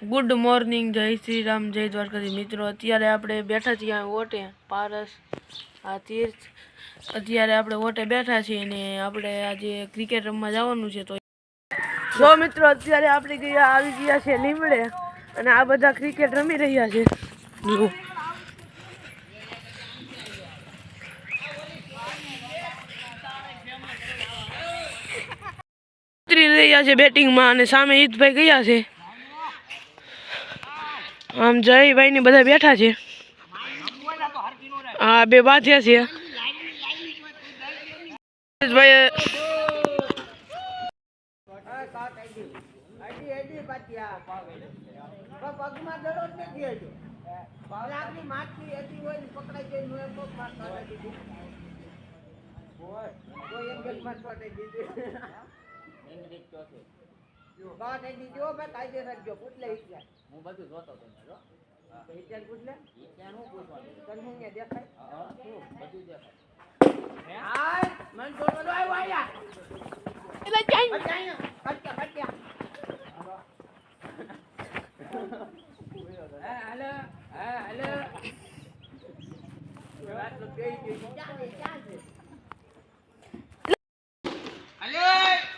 Good morning, જય શ્રી રામ, જય દ્વારકાથી મિત્રો। અત્યારે આપણે બેઠા છીએ ઓટે પારસ આ તીર્થ। અત્યારે આપણે ઓટે બેઠા છીએ ને આપણે આજે ક્રિકેટ રમવા જવાનું છે। તો મિત્રો અત્યારે આપણે આવી ગયા છે લીમડે અને આ બધા ક્રિકેટ રમી રહ્યા છે। ઉતરી રહ્યા છે બેટિંગમાં અને સામે હિતભાઈ ગયા છે। આમ જયભાઈ ને બધા બેઠા છે। આ બે બાથ્યા છે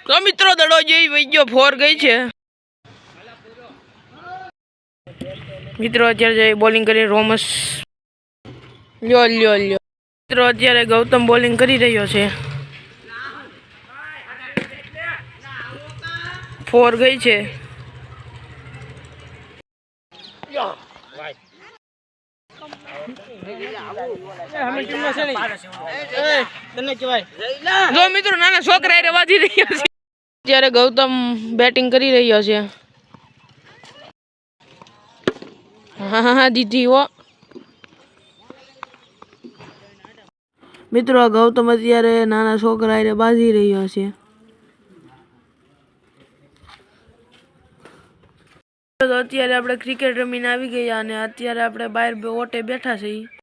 તો મિત્રો દડો જેવી વહી ગયો, ફોર ગઈ છે મિત્રો। અત્યારે બોલિંગ કરી રોમસ લ્યો લ્યો લ્યો મિત્રો। અત્યારે ગૌતમ બોલિંગ કરી રહ્યો છે, ફોર ગઈ છે। જો મિત્રો નાના છોકરા વાજી રહ્યા છે। અત્યારે ગૌતમ બેટિંગ કરી રહ્યો છે। હા દીદી હો મિત્રો, ગૌતમ અત્યારે નાના છોકરા બાજી રહ્યો છે। તો અત્યારે આપણે ક્રિકેટ રમીને આવી ગયા અને અત્યારે આપણે બહાર ઓટે બેઠા છીએ।